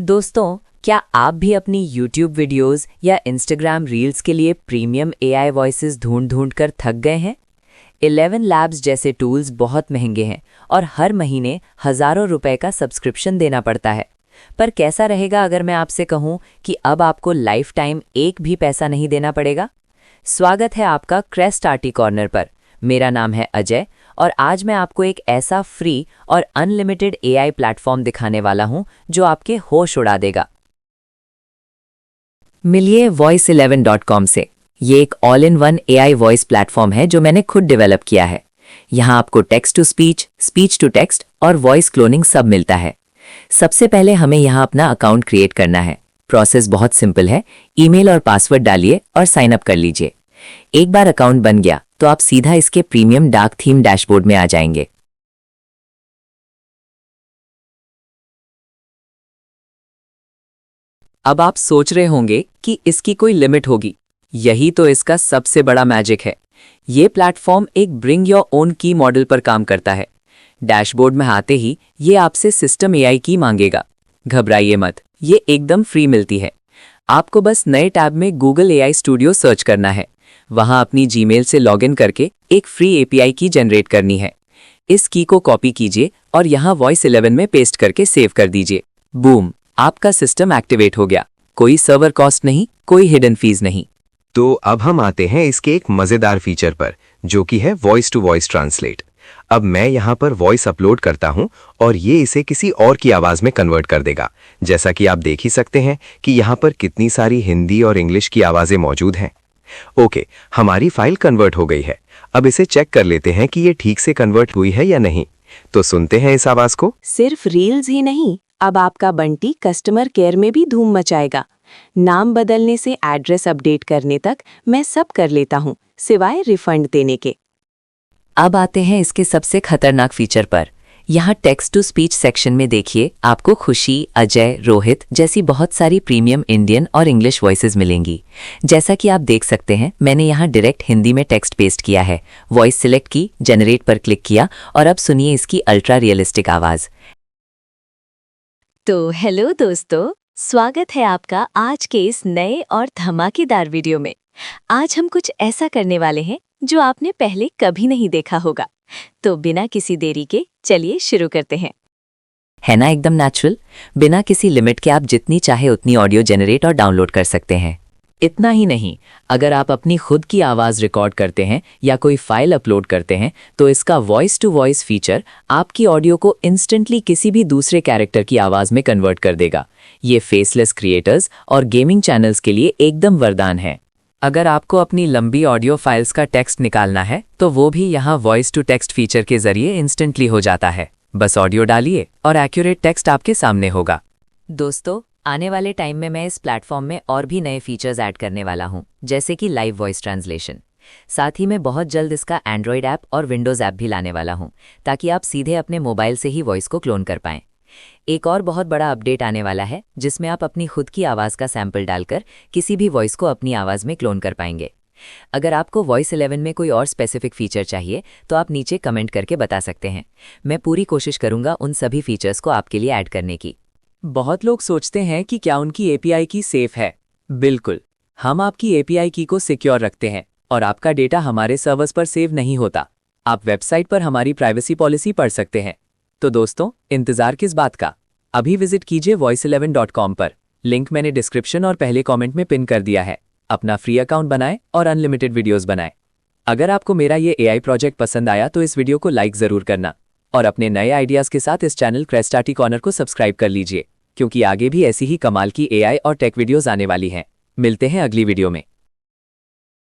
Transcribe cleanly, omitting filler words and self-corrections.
दोस्तों, क्या आप भी अपनी YouTube वीडियोस या Instagram रील्स के लिए प्रीमियम AI वॉइसेस ढूंढ कर थक गए हैं? 11 लैब्स जैसे टूल्स बहुत महंगे हैं और हर महीने हज़ारों रुपए का सब्सक्रिप्शन देना पड़ता है। पर कैसा रहेगा अगर मैं आपसे कहूं कि अब आपको लाइफ टाइम एक भी पैसा नहीं देना पड़ेगा? स्वागत है आपका क्रेस्ट आरटी कॉर्नर पर। मेरा नाम है अजय और आज मैं आपको एक ऐसा फ्री और अनलिमिटेड AI प्लेटफॉर्म दिखाने वाला हूं जो आपके होश उड़ा देगा। मिलिए voice11.com से। ये एक all in one AI voice platform है जो मैंने खुद डेवलप किया है। यहाँ आपको text to speech, speech to text और वॉइस क्लोनिंग सब मिलता है। सबसे पहले हमें यहाँ अपना अकाउंट क्रिएट करना है। प्रोसेस बहुत सिंपल है। ईमेल और पासवर्ड डालिए और साइन अप कर लीजिए। एक बार अकाउंट बन गया तो आप सीधा इसके प्रीमियम डार्क थीम डैशबोर्ड में आ जाएंगे। अब आप सोच रहे होंगे कि इसकी कोई लिमिट होगी। यही तो इसका सबसे बड़ा मैजिक है। ये प्लेटफॉर्म एक ब्रिंग योर ओन की मॉडल पर काम करता है। डैशबोर्ड में आते ही ये आपसे सिस्टम AI की मांगेगा। घबराइए मत, ये एकदम फ्री मिलती है। आपको बस नए टैब में गूगल AI स्टूडियो सर्च करना है। वहां अपनी जीमेल से लॉगिन करके एक फ्री API की जनरेट करनी है। इस की को कॉपी कीजिए और यहाँ voice11 में पेस्ट करके सेव कर दीजिए। बूम, आपका सिस्टम एक्टिवेट हो गया। कोई सर्वर कॉस्ट नहीं, कोई हिडन फीस नहीं। तो अब हम आते हैं इसके एक मजेदार फीचर पर, जो कि है वॉइस टू वॉइस ट्रांसलेट। अब मैं यहाँ पर वॉइस अपलोड करता हूँ और ये इसे किसी और की आवाज में कन्वर्ट कर देगा। जैसा कि आप देख ही सकते हैं कि यहाँ पर कितनी सारी हिंदी और इंग्लिश की आवाजें मौजूद हैं। ओके, हमारी फाइल कन्वर्ट हो गई है। अब इसे चेक कर लेते हैं कि ये ठीक से कन्वर्ट हुई है या नहीं। तो सुनते हैं इस आवाज को। सिर्फ रील्स ही नहीं, अब आपका बंटी कस्टमर केयर में भी धूम मचाएगा। नाम बदलने से एड्रेस अपडेट करने तक मैं सब कर लेता हूँ, सिवाय रिफंड देने के। अब आते हैं इसके सबसे खतरनाक फीचर पर। यहाँ टेक्स्ट टू स्पीच सेक्शन में देखिए, आपको खुशी, अजय, रोहित जैसी बहुत सारी प्रीमियम इंडियन और इंग्लिश वॉइसेस मिलेंगी। जैसा कि आप देख सकते हैं, मैंने यहाँ डायरेक्ट हिंदी में टेक्स्ट पेस्ट किया है। वॉइस सिलेक्ट की, जनरेट पर क्लिक किया और अब सुनिए इसकी अल्ट्रा रियलिस्टिक आवाज। तो हेलो दोस्तों, स्वागत है आपका आज के इस नए और धमाकेदार वीडियो में। आज हम कुछ ऐसा करने वाले हैं जो आपने पहले कभी नहीं देखा होगा। तो बिना किसी देरी के चलिए शुरू करते हैं। है ना एकदम नेचुरल? बिना किसी लिमिट के आप जितनी चाहे उतनी ऑडियो जनरेट और डाउनलोड कर सकते हैं। इतना ही नहीं, अगर आप अपनी खुद की आवाज़ रिकॉर्ड करते हैं या कोई फाइल अपलोड करते हैं तो इसका वॉइस टू वॉइस फीचर आपकी ऑडियो को इंस्टेंटली किसी भी दूसरे कैरेक्टर की आवाज़ में कन्वर्ट कर देगा। ये फेसलेस क्रिएटर्स और गेमिंग चैनल्स के लिए एकदम वरदान है। अगर आपको अपनी लंबी ऑडियो फाइल्स का टेक्स्ट निकालना है तो वो भी यहाँ वॉइस टू टेक्स्ट फीचर के जरिए इंस्टेंटली हो जाता है। बस ऑडियो डालिए और एक्यूरेट टेक्स्ट आपके सामने होगा। दोस्तों, आने वाले टाइम में मैं इस प्लेटफॉर्म में और भी नए फीचर्स ऐड करने वाला हूँ, जैसे कि लाइव वॉइस ट्रांसलेशन। साथ ही मैं बहुत जल्द इसका एंड्रॉयड ऐप और विंडोज़ ऐप भी लाने वाला हूँ, ताकि आप सीधे अपने मोबाइल से ही वॉइस को क्लोन कर पाएं। एक और बहुत बड़ा अपडेट आने वाला है, जिसमें आप अपनी खुद की आवाज़ का सैंपल डालकर किसी भी वॉइस को अपनी आवाज़ में क्लोन कर पाएंगे। अगर आपको voice11 में कोई और स्पेसिफिक फीचर चाहिए तो आप नीचे कमेंट करके बता सकते हैं। मैं पूरी कोशिश करूंगा उन सभी फीचर्स को आपके लिए ऐड करने की। बहुत लोग सोचते हैं कि क्या उनकी API की सेफ है। बिल्कुल, हम आपकी API की को सिक्योर रखते हैं और आपका डेटा हमारे सर्वर्स पर सेव नहीं होता। आप वेबसाइट पर हमारी प्राइवेसी पॉलिसी पढ़ सकते हैं। तो दोस्तों, इंतजार किस बात का? अभी विजिट कीजिए voice11.com पर। लिंक मैंने डिस्क्रिप्शन और पहले कमेंट में पिन कर दिया है। अपना फ्री अकाउंट बनाएं और अनलिमिटेड वीडियोस बनाएं। अगर आपको मेरा ये AI प्रोजेक्ट पसंद आया तो इस वीडियो को लाइक जरूर करना और अपने नए आइडियाज के साथ इस चैनल क्रेस्ट आरटी कॉर्नर को सब्सक्राइब कर लीजिए, क्योंकि आगे भी ऐसी ही कमाल की AI और टेक वीडियोस आने वाली हैं। मिलते हैं अगली वीडियो में।